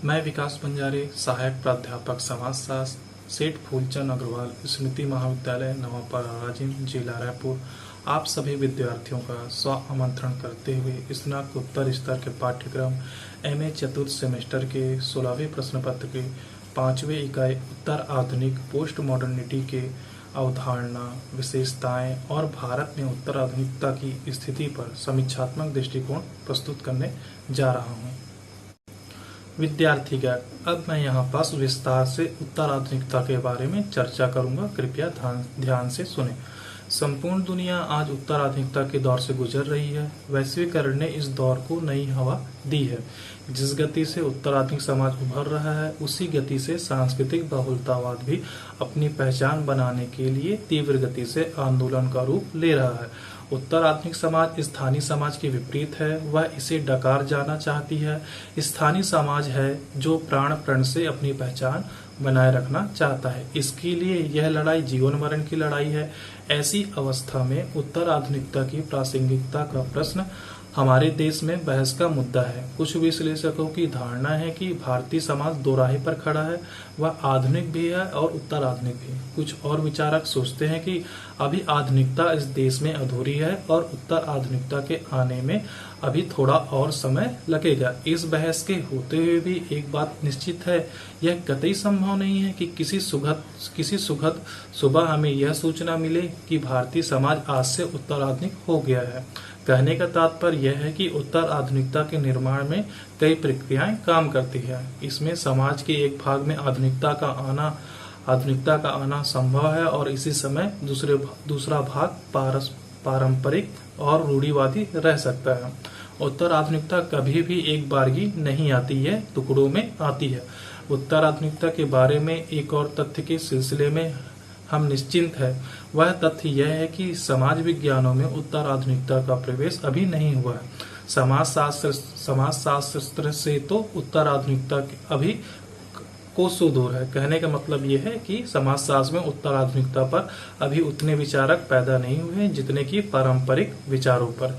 मैं विकास बंजारे, सहायक प्राध्यापक समाजशास्त्र, सेठ फूलचंद अग्रवाल, स्मृति महाविद्यालय नवापराजिम, जिला रायपुर, आप सभी विद्यार्थियों का आमंत्रण करते हुए स्नातकोत्तर स्तर के पाठ्यक्रम एमए चतुर्थ सेमेस्टर के 16वें प्रश्न पत्र के 5वें इकाई उत्तर आधुनिक पोस्ट मॉडर्निटी के अवधारणा, विशेषताएं और भारत में उत्तर आधुनिकता की स्थिति पर समीक्षात्मक दृष्टिकोण प्रस्तुत करने जा रहा हूं। विद्यार्थीगण, अब मैं यहाँ पास विस्तार से उत्तर आधुनिकता के बारे में चर्चा करूंगा। कृपया ध्यान से सुने। संपूर्ण दुनिया आज उत्तर आधुनिकता के दौर से गुजर रही है। वैश्वीकरण ने इस दौर को नई हवा दी है। जिस गति से उत्तर आधुनिक समाज उभर रहा है, उसी गति से सांस्कृतिक बहुलतावाद भी अपनी पहचान बनाने के लिए तीव्र गति से आंदोलन का रूप ले रहा है। उत्तर आधुनिक समाज स्थानीय समाज के विपरीत है। वह इसे डकार जाना चाहती है। स्थानीय समाज है जो प्राण प्रण से अपनी पहचान बनाए रखना चाहता है। इसके लिए यह लड़ाई जीवन मरण की लड़ाई है। ऐसी अवस्था में उत्तर आधुनिकता की प्रासंगिकता का प्रश्न हमारे देश में बहस का मुद्दा है। कुछ विश्लेषकों की धारणा है कि भारतीय समाज दो राह पर खड़ा है, वह आधुनिक भी है और उत्तर आधुनिक भी। कुछ और विचारक सोचते हैं कि अभी आधुनिकता इस देश में अधूरी है और उत्तर आधुनिकता के आने में अभी थोड़ा और समय लगेगा। इस बहस के होते हुए भी एक बात निश्चित है, यह कतई संभव नहीं है कि किसी सुखद सुबह हमें यह सूचना मिले कि भारतीय समाज आज से उत्तर आधुनिक हो गया है। कहने का तात्पर्य यह है कि उत्तर आधुनिकता के निर्माण में कई प्रक्रियाएं काम करती है। इसमें समाज के एक भाग में आधुनिकता का आना संभव है और इसी समय दूसरा भाग पारंपरिक और रूढ़िवादी रह सकता है। उत्तर आधुनिकता कभी भी एक बारगी नहीं आती है, टुकड़ों में आती है। उत्तर आधुनिकता के बारे में एक और तथ्य के सिलसिले में हम निश्चिंत है। वह तथ्य यह है कि समाज विज्ञानों में उत्तर आधुनिकता का प्रवेश अभी नहीं हुआ है। समाजशास्त्र से तो उत्तर आधुनिकता अभी कोसों दूर है। कहने का मतलब यह है कि समाजशास्त्र में उत्तर आधुनिकता पर अभी उतने विचारक पैदा नहीं हुए जितने कि पारंपरिक विचारों पर।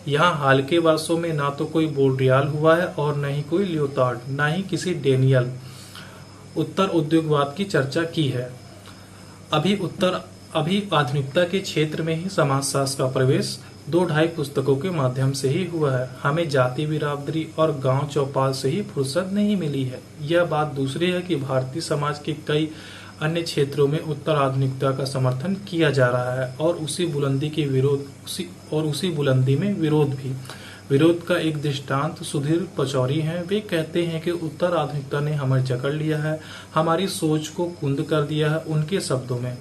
यहाँ हाल के वर्षों में ना तो कोई बोड्रियाल हुआ है और न ही कोई लियोटार्ड, न ही किसी डेनियल उत्तर उद्योगवाद की चर्चा की है। अभी आधुनिकता के क्षेत्र में ही समाजशास्त्र का प्रवेश 2-2.5 पुस्तकों के माध्यम से ही हुआ है। हमें जाति बिरादरी और गांव चौपाल से ही फुर्सत नहीं मिली है। यह बात दूसरी है कि भारतीय समाज के कई अन्य क्षेत्रों में उत्तर आधुनिकता का समर्थन किया जा रहा है और उसी बुलंदी में विरोध भी। विरोध का एक दृष्टांत सुधीर पचौरी हैं। वे कहते हैं कि उत्तर आधुनिकता ने हमें जकड़ लिया है, हमारी सोच को कुंद कर दिया है। उनके शब्दों में,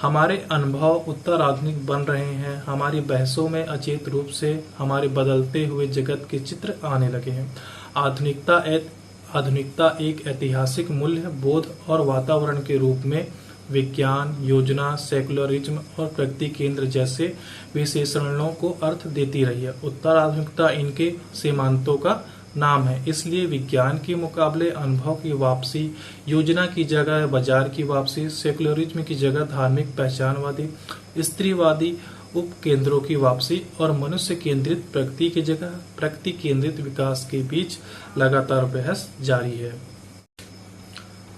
हमारे अनुभव उत्तर आधुनिक बन रहे हैं। हमारी बहसों में अचेत रूप से हमारे बदलते हुए जगत के चित्र आने लगे हैं। आधुनिकता एक ऐतिहासिक मूल्य, बोध और वातावरण के रूप में विज्ञान, योजना, सेकुलरिज्म और प्रगति केंद्र जैसे विशेषणों को अर्थ देती रही है। उत्तर आधुनिकता इनके सीमांतों का नाम है। इसलिए विज्ञान के मुकाबले अनुभव की वापसी, योजना की जगह बाजार की वापसी, सेकुलरिज्म की जगह धार्मिक पहचानवादी, स्त्रीवादी उपकेंद्रों की वापसी और मनुष्य केंद्रित प्रगति की जगह प्रगति केंद्रित विकास के बीच लगातार बहस जारी है।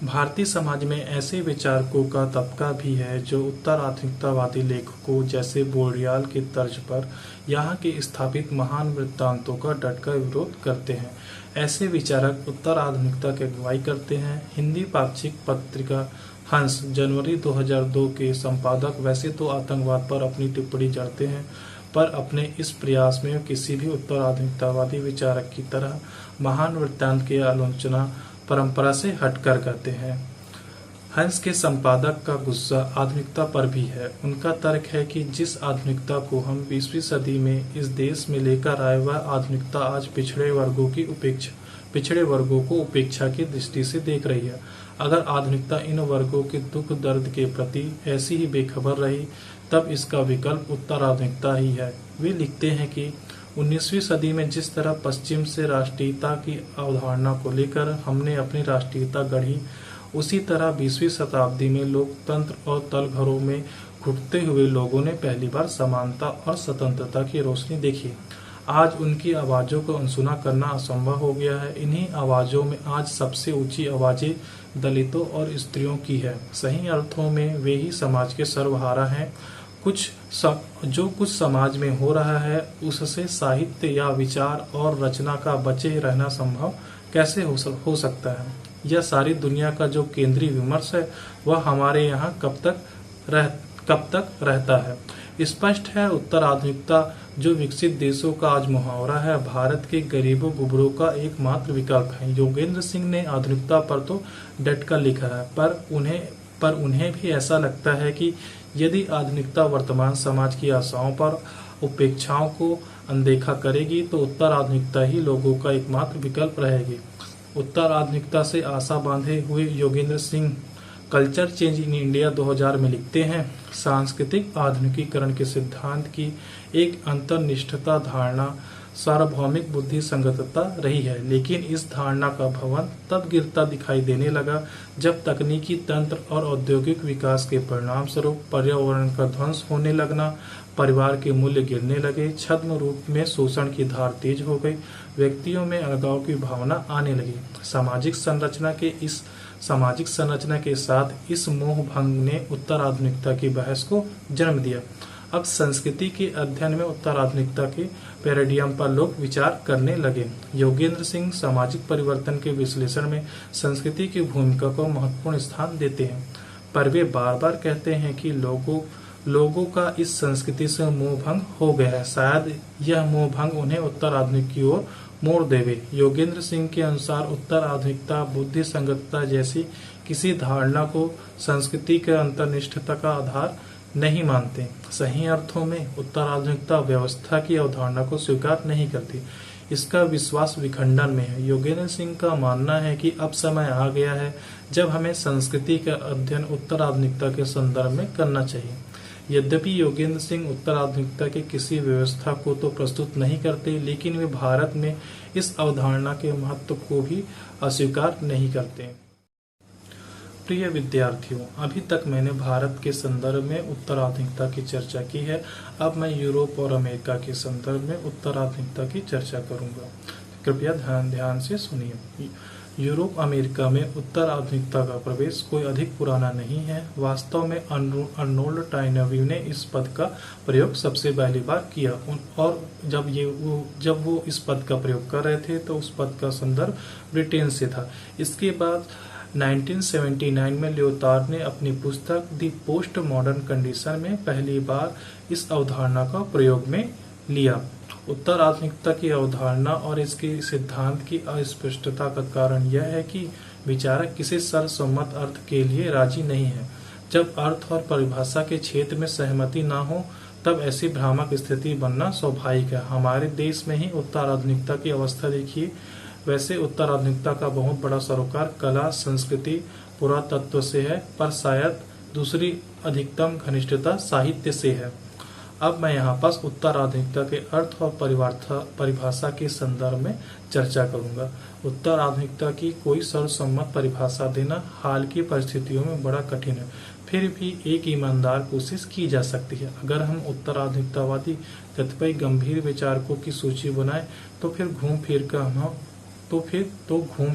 भारतीय समाज में ऐसे विचारकों का तबका भी है जो उत्तर आधुनिकतावादी लेखकों जैसे बोड्रियाल की तर्ज पर यहाँ के स्थापित महान वृत्तांतों का डटकर विरोध करते हैं। ऐसे विचारक उत्तर आधुनिकता की अगुवाई करते हैं। हिंदी पाक्षिक पत्रिका हंस जनवरी 2002 के संपादक वैसे तो आतंकवाद पर अपनी टिप्पणी जड़ते हैं, पर अपने इस प्रयास में किसी भी उत्तर आधुनिकतावादी विचारक की तरह महान वृत्तांत की आलोचना परंपरा से हटकर करते हैं। हंस के संपादक का गुस्सा आधुनिकता पर भी है। उनका तर्क है कि जिस आधुनिकता को हम 20वीं सदी में इस देश में लेकर आए, वह आधुनिकता आज पिछड़े वर्गों को उपेक्षा की दृष्टि से देख रही है। अगर आधुनिकता इन वर्गों के दुख दर्द के प्रति ऐसी ही बेखबर रही, तब इसका विकल्प उत्तर आधुनिकता ही है। वे लिखते हैं कि 19वीं सदी में जिस तरह पश्चिम से राष्ट्रीयता की अवधारणा को लेकर हमने अपनी राष्ट्रीयता गढ़ी, उसी तरह 20वीं शताब्दी में लोकतंत्र और तलघरों में घुटते हुए लोगों ने पहली बार समानता और स्वतंत्रता की रोशनी देखी। आज उनकी आवाजों को अनसुना करना असंभव हो गया है। इन्हीं आवाजों में आज सबसे ऊंची आवाजें दलितों और स्त्रियों की है। सही अर्थों में वे ही समाज के सर्वहारा हैं। जो कुछ समाज में हो रहा है उससे साहित्य या विचार और रचना का बचे रहना संभव कैसे हो सकता है। यह सारी दुनिया का जो केंद्रीय विमर्श है वह हमारे यहाँ कब तक रहता है। स्पष्ट है उत्तर आधुनिकता जो विकसित देशों का आज मुहावरा है, भारत के गरीबों गुबरों का एकमात्र विकल्प है। योगेंद्र सिंह ने आधुनिकता पर तो डट कर लिखा है, पर उन्हें भी ऐसा लगता है कि यदि आधुनिकता वर्तमान समाज की आशाओं पर उपेक्षाओं को अनदेखा करेगी तो उत्तर आधुनिकता ही लोगों का एकमात्र विकल्प रहेगी। उत्तर आधुनिकता से आशा बांधे हुए Yogendra Singh culture change in India 2000 में लिखते हैं, सांस्कृतिक आधुनिकीकरण के सिद्धांत की एक अंतर्निष्ठता धारणा सार्वभौमिक बुद्धि संगतता रही है, लेकिन इस धारणा का भवन तब गिरता दिखाई देने लगा जब तकनीकी तंत्र और औद्योगिक विकास के परिणाम स्वरूप पर्यावरण का ध्वंस होने लगना, परिवार के मूल्य गिरने लगे, छद्म रूप में शोषण की धार तेज हो गई, व्यक्तियों में अलगाव की भावना आने लगी। सामाजिक संरचना के साथ इस मोह भंग ने उत्तर आधुनिकता की बहस को जन्म दिया। अब संस्कृति के अध्ययन में उत्तर आधुनिकता के पैराडियम पर लोग विचार करने लगे। योगेंद्र सिंह सामाजिक परिवर्तन के विश्लेषण में संस्कृति की भूमिका को महत्वपूर्ण स्थान देते हैं, पर वे बार बार कहते हैं कि लोगों का इस संस्कृति से मोह भंग हो गया है। शायद यह मोह भंग उन्हें उत्तर आधुनिक की ओर मोड़ देवे। योगेंद्र सिंह के अनुसार उत्तर आधुनिकता बुद्धि संगतता जैसी किसी धारणा को संस्कृति के अंतर्निष्ठता का आधार नहीं मानते। सही अर्थों में उत्तर आधुनिकता व्यवस्था की अवधारणा को स्वीकार नहीं करती, इसका विश्वास विखंडन में है। योगेंद्र सिंह का मानना है कि अब समय आ गया है जब हमें संस्कृति का अध्ययन उत्तर आधुनिकता के संदर्भ में करना चाहिए। यद्यपि योगेंद्र सिंह उत्तर आधुनिकता की किसी व्यवस्था को तो प्रस्तुत नहीं करते, लेकिन वे भारत में इस अवधारणा के महत्व को भी अस्वीकार नहीं करते। प्रिय विद्यार्थियों, अभी तक मैंने भारत के संदर्भ में उत्तर आधुनिकता की चर्चा की है। अब मैं यूरोप और अमेरिका के संदर्भ में उत्तर आधुनिकता की चर्चा करूंगा। कृपया ध्यान से सुनिए। यूरोप अमेरिका में उत्तर आधुनिकता का प्रवेश कोई अधिक पुराना नहीं है। वास्तव में अर्नोल्ड टॉयनबी ने इस पद का प्रयोग सबसे पहली बार किया, और जब वो इस पद का प्रयोग कर रहे थे तो उस पद का संदर्भ ब्रिटेन से था। इसके बाद 1979 में लियोटार्ड ने अपनी पुस्तक द पोस्ट मॉडर्न कंडीशन में पहली बार इस अवधारणा का प्रयोग में लिया। उत्तर आधुनिकता की अवधारणा और इसके सिद्धांत की अस्पष्टता का कारण यह है कि विचारक किसी सर्वसम्मत अर्थ के लिए राजी नहीं है। जब अर्थ और परिभाषा के क्षेत्र में सहमति न हो तब ऐसी भ्रामक स्थिति बनना स्वाभाविक है। हमारे देश में ही उत्तर आधुनिकता की अवस्था देखिए। वैसे उत्तर आधुनिकता का बहुत बड़ा सरोकार कला, संस्कृति, पुरातत्व से है, पर शायद दूसरी अधिकतम घनिष्ठता साहित्य से है। अब मैं यहाँ पास उत्तर आधुनिकता के अर्थ और परिभाषा के संदर्भ में चर्चा करूंगा। उत्तर आधुनिकता की कोई सर्वसम्मत परिभाषा देना हाल की परिस्थितियों में बड़ा कठिन है, फिर भी एक ईमानदार कोशिश की जा सकती है। अगर हम उत्तर आधुनिकतावादी कतिपय गंभीर विचारकों की सूची बनाएं तो फिर घूम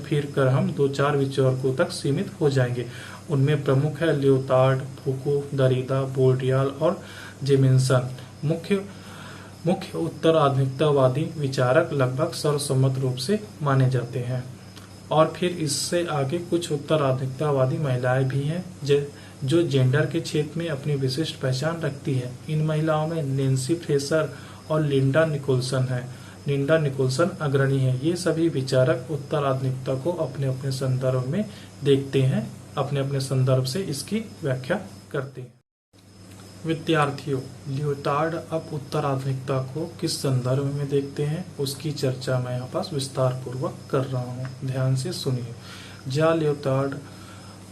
फिर कर हम 2-4 विचारकों तक सीमित हो जाएंगे। उनमें प्रमुख है लियोटार्ड, फूको, दरिदा, बोर्डियाल और जेमिन्सन। मुख्य उत्तर आधुनिकतावादी विचारक लगभग सर्वसम्मत रूप से माने जाते हैं। और फिर इससे आगे कुछ उत्तर आधुनिकतावादी महिलाएं भी हैं जो जेंडर के क्षेत्र में अपनी विशिष्ट पहचान रखती है। इन महिलाओं में नैन्सी फ्रेशर और लिंडा निकोलसन अग्रणी है। ये सभी विचारक उत्तर आधुनिकता को अपने अपने संदर्भ में देखते हैं, अपने अपने संदर्भ से इसकी व्याख्या करते हैं। विद्यार्थियों, लियोटार्ड अब उत्तर आधुनिकता को किस संदर्भ में देखते हैं उसकी चर्चा मैं यहाँ पास विस्तार पूर्वक कर रहा हूँ। ध्यान से सुनिए। जा लियोटार्ड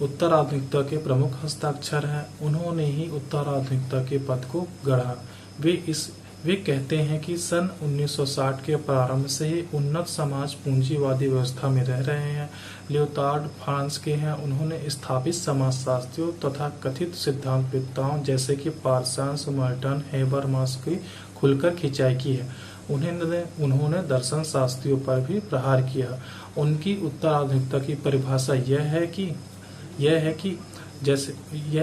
उत्तर आधुनिकता के प्रमुख हस्ताक्षर हैं। उन्होंने ही उत्तर आधुनिकता के पद को गढ़ा। वे कहते हैं कि सन 1960 के प्रारंभ से ही उन्नत समाज पूंजीवादी व्यवस्था में रह रहे हैं। लियोटार्ड फ्रांस के हैं। उन्होंने स्थापित समाजशास्त्रियों तथा कथित सिद्धांतवेत्ताओं जैसे कि पार्सन्स, मर्टन, हेबरमास की खुलकर खिंचाई की है। उन्होंने दर्शन शास्त्रियों पर भी प्रहार किया। उनकी उत्तर आधुनिकता की परिभाषा यह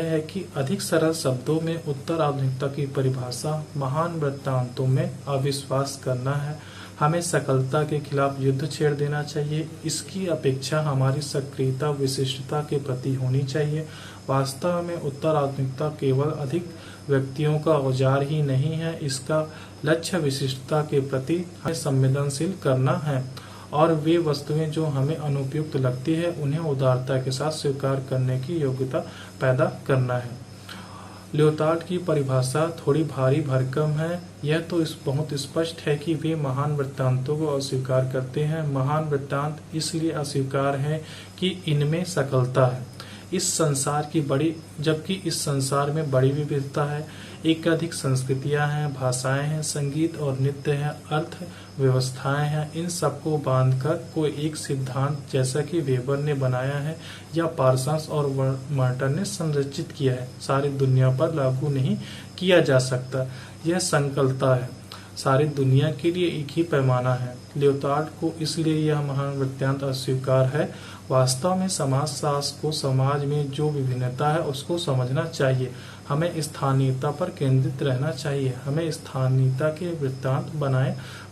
है कि अधिक सरल शब्दों में उत्तर आधुनिकता की परिभाषा महान वृत्तांतों में अविश्वास करना है। हमें सकलता के खिलाफ युद्ध छेड़ देना चाहिए। इसकी अपेक्षा हमारी सक्रियता विशिष्टता के प्रति होनी चाहिए। वास्तव में उत्तर आधुनिकता केवल अधिक व्यक्तियों का औजार ही नहीं है, इसका लक्ष्य विशिष्टता के प्रति हमें संवेदनशील करना है और वे वस्तुएं जो हमें अनुपयुक्त लगती है उन्हें उदारता के साथ स्वीकार करने की योग्यता पैदा करना है। लियोटार्ड की परिभाषा थोड़ी भारी भरकम है। यह तो बहुत स्पष्ट है कि वे महान वृत्तांतों को अस्वीकार करते हैं। महान वृत्तांत इसलिए अस्वीकार हैं कि इनमें सकलता है, जबकि इस संसार में बड़ी विविधता है। एकाधिक संस्कृतियां हैं, भाषाएं हैं, संगीत और नृत्य है, अर्थ व्यवस्थाएं हैं। इन सबको बांधकर कोई एक सिद्धांत जैसा कि वेबर ने बनाया है या पार्सन्स और मार्टन ने संरचित किया है, सारी दुनिया पर लागू नहीं किया जा सकता। यह संकलता है, सारी दुनिया के लिए एक ही पैमाना है। लियोटार्ड को इसलिए यह महान वृत्तांत अस्वीकार है। वास्तव में समाजशास्त्र को समाज में जो विभिन्नता है उसको समझना चाहिए। हमें स्थानीयता पर केंद्रित रहना चाहिए। हमें स्थानीयता के वृत्तांत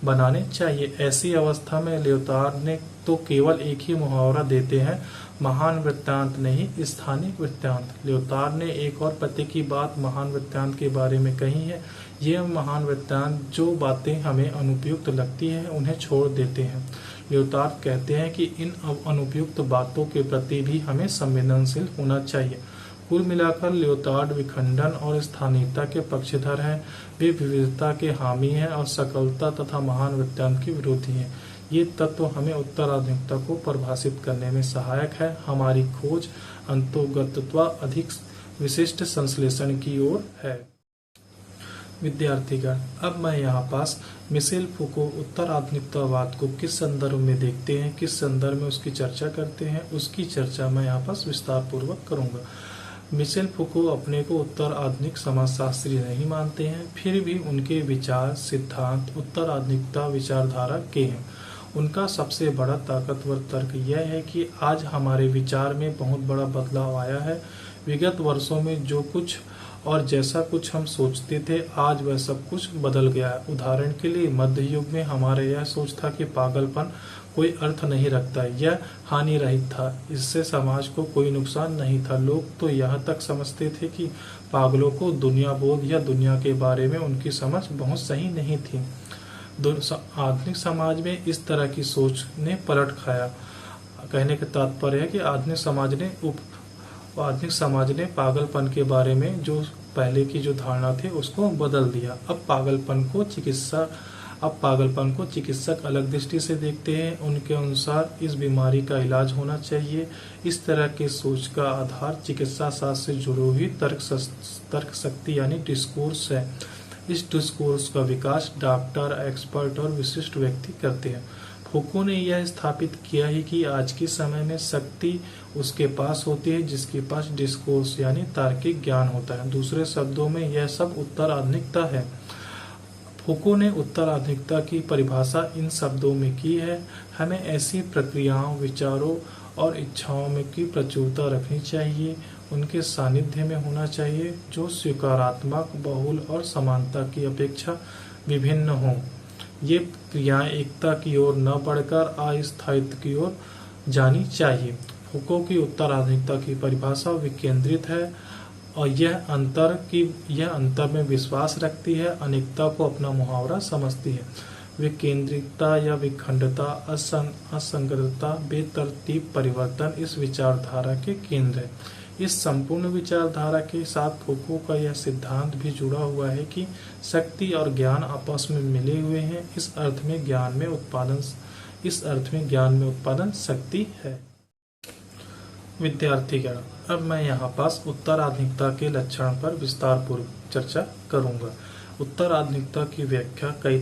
बनाने चाहिए। ऐसी अवस्था में लियोटार्ड ने तो केवल एक ही मुहावरा देते हैं, महान वृत्तांत नहीं, स्थानीय वृत्तांत। लियोटार्ड ने एक और पते की बात महान वृत्तांत के बारे में कही है। ये महान वृत्तांत जो बातें हमें अनुपयुक्त लगती हैं उन्हें छोड़ देते हैं। लियोटार्ड कहते हैं कि इन अनुपयुक्त बातों के प्रति भी हमें संवेदनशील होना चाहिए। कुल मिलाकर लियोटार्ड विखंडन और स्थानीयता के पक्षधर हैं। वे विविधता के हामी हैं और सकलता तथा महान वृत्तांत के विरोधी हैं। ये तत्व हमें उत्तर आधुनिकता को परिभाषित करने में सहायक है। हमारी खोज अंतोगतत्व अधिक विशिष्ट संश्लेषण की ओर है। विद्यार्थीगण, अब मैं यहाँ पास मिशेल फूको उत्तर आधुनिकतावाद को किस संदर्भ में देखते हैं, किस संदर्भ में उसकी चर्चा करते हैं, उसकी चर्चा मैं यहाँ पास विस्तार पूर्वक करूंगा। मिशेल फूको अपने को उत्तर आधुनिक समाजशास्त्री नहीं मानते हैं, फिर भी उनके विचार सिद्धांत उत्तर आधुनिकता विचारधारा के हैं। उनका सबसे बड़ा ताकतवर तर्क यह है कि आज हमारे विचार में बहुत बड़ा बदलाव आया है। विगत वर्षों में जो कुछ और जैसा कुछ हम सोचते थे, आज वह सब कुछ बदल गया है। उदाहरण के लिए मध्य युग में हमारे यह सोच था कि पागलपन कोई अर्थ नहीं रखता, यह हानि रहित था, इससे समाज को कोई नुकसान नहीं था। लोग तो यहाँ तक समझते थे कि पागलों को दुनिया बोध या दुनिया के बारे में उनकी समझ बहुत सही नहीं थी। आधुनिक समाज में इस तरह की सोच ने पलट खाया। कहने का तात्पर्य है कि आधुनिक समाज ने पागलपन के बारे में जो पहले की जो धारणा थी उसको बदल दिया। अब पागलपन को चिकित्सक अलग दृष्टि से देखते हैं। उनके अनुसार इस बीमारी का इलाज होना चाहिए। इस तरह के सोच का आधार चिकित्सा शास्त्र से जुड़ी हुई तर्क शक्ति यानी डिस्कोर्स है। इस डिस्कोर्स का विकास डॉक्टर, एक्सपर्ट और विशिष्ट व्यक्ति करते हैं। फूको ने यह स्थापित किया है कि आज के समय में शक्ति उसके पास होती है जिसके पास डिस्कोर्स यानी तार्किक ज्ञान होता है। दूसरे शब्दों में यह सब उत्तर आधुनिकता है। फूको ने उत्तर आधुनिकता की परिभाषा इन शब्दों में की है, हमें ऐसी प्रक्रियाओं, विचारों और इच्छाओं में की प्रचुरता रखनी चाहिए, उनके सानिध्य में होना चाहिए जो स्वीकारात्मक, बहुल और समानता की अपेक्षा विभिन्न हों। ये क्रियाएं एकता की ओर न बढ़कर अस्थायित्व की ओर जानी चाहिए। फूको की उत्तर आधुनिकता की परिभाषा विकेंद्रित है और यह अंतर में विश्वास रखती है, अनेकता को अपना मुहावरा समझती है। विकेंद्रितता या विखंडता, असंगतता, बेतरतीब परिवर्तन इस विचारधारा के केंद्र है। इस संपूर्ण विचारधारा के साथ फूको का यह सिद्धांत भी जुड़ा हुआ है कि शक्ति और ज्ञान आपस में मिले हुए हैं। इस अर्थ में ज्ञान में उत्पादन शक्ति है। विद्यार्थीगण, अब मैं यहाँ पास उत्तर आधुनिकता के लक्षण पर विस्तार पूर्वक चर्चा करूंगा। उत्तर आधुनिकता की व्याख्या कई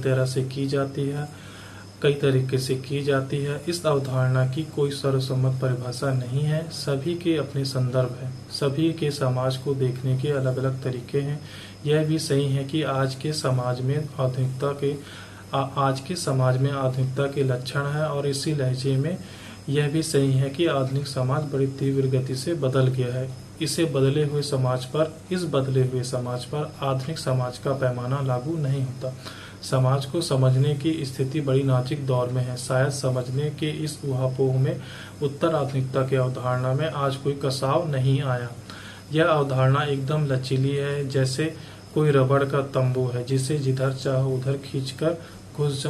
तरीके से की जाती है। इस अवधारणा की कोई सर्वसम्मत परिभाषा नहीं है। सभी के अपने संदर्भ हैं, सभी के समाज को देखने के अलग अलग तरीके हैं। यह भी सही है कि आज के समाज में आज के समाज में आधुनिकता के लक्षण है, और इसी लहजे में यह भी सही है कि आधुनिक समाज बड़ी तीव्र गति से बदल गया है। इस बदले हुए समाज पर आधुनिक समाज का पैमाना लागू नहीं होता। समाज को समझने की स्थिति बड़ी नाजुक दौर में है। शायद समझने के इस ऊहापोह में उत्तर आधुनिकता की अवधारणा में आज कोई कसाव नहीं आया। यह अवधारणा एकदम लचीली है, जैसे कोई रबड़ का तंबू है जिसे जिधर चाहो उधर खींचकर घुस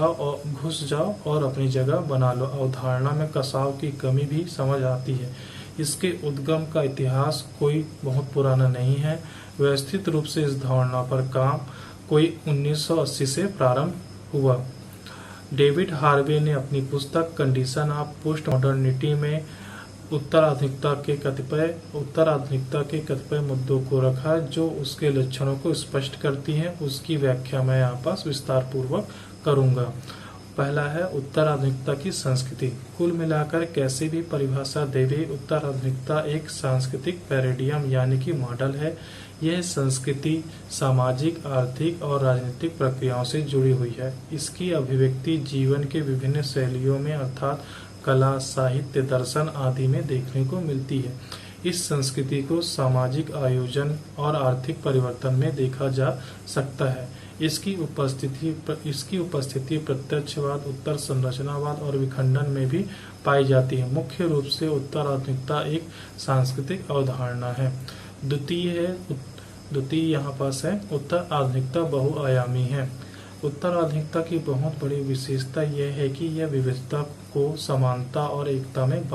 जाओ और अपनी जगह बना लो। अवधारणा में कसाव की कमी भी समझ आती है। इसके उद्गम का इतिहास कोई बहुत पुराना नहीं है। व्यवस्थित रूप से इस धारणा पर काम कोई 1980 से प्रारंभ हुआ। डेविड हार्वे ने अपनी पुस्तक कंडीशन ऑफ पोस्ट मॉडर्निटी में उत्तर आधुनिकता के कतिपय मुद्दों को रखा जो उसके लक्षणों को स्पष्ट करती हैं। उसकी व्याख्या मैं यहाँ पर विस्तार पूर्वक करूंगा। पहला है उत्तर आधुनिकता की संस्कृति। कुल मिलाकर कैसे भी परिभाषा देवे, उत्तर आधुनिकता एक सांस्कृतिक पैराडियम यानी कि मॉडल है। यह संस्कृति सामाजिक, आर्थिक और राजनीतिक प्रक्रियाओं से जुड़ी हुई है। इसकी अभिव्यक्ति जीवन के विभिन्न शैलियों में अर्थात कला, साहित्य, दर्शन आदि में देखने को मिलती है। इस संस्कृति को सामाजिक आयोजन और आर्थिक परिवर्तन में देखा जा सकता है। इसकी उपस्थिति प्रत्यक्षवाद, उत्तर संरचनावाद और विखंडन में भी पाई जाती है। मुख्य रूप से उत्तर आधुनिकता एक सांस्कृतिक अवधारणा है। द्वितीय यहाँ पास है उत्तर आधुनिकता बहुआयामी है। उत्तर आधुनिकता की बहुत बड़ी विशेषता यह है कि यह विविधता को समानता और एकता में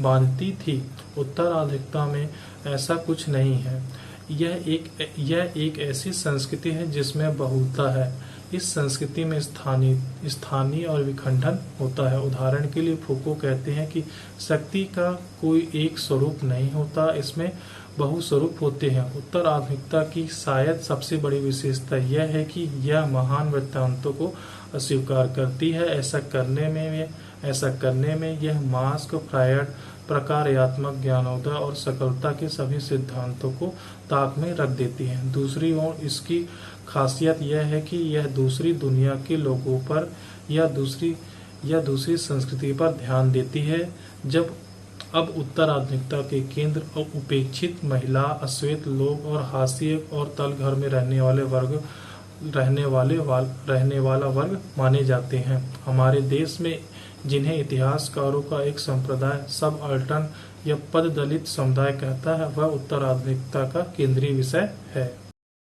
बांधती थी। उत्तर आधुनिकता में ऐसा कुछ नहीं है। यह एक ऐसी संस्कृति है जिसमें बहुलता है। इस संस्कृति में स्थानीय और विखंडन होता है। उदाहरण के लिए फूको कहते हैं कि शक्ति का कोई एक स्वरूप नहीं होता, इसमें बहुस्वरूप होते हैं। उत्तर आधुनिकता की शायद सबसे बड़ी विशेषता यह है कि यह महान वृत्तांतों को अस्वीकार करती है। ऐसा करने में यह मार्क्स, फ्रायड, प्रकार्यात्मक ज्ञानोदय और सकलता के सभी सिद्धांतों को ताक में रख देती है। दूसरी ओर इसकी खासियत यह है कि यह दूसरी दुनिया के लोगों पर या दूसरी संस्कृति पर ध्यान देती है। जब अब उत्तर आधुनिकता के केंद्र उपेक्षित महिला, अश्वेत लोग और हाशिए और तलघर में रहने वाला वर्ग माने जाते हैं। हमारे देश में जिन्हें इतिहासकारों का एक संप्रदाय सबअल्टर्न या पद दलित समुदाय कहता है, वह उत्तर आधुनिकता का केंद्रीय विषय है।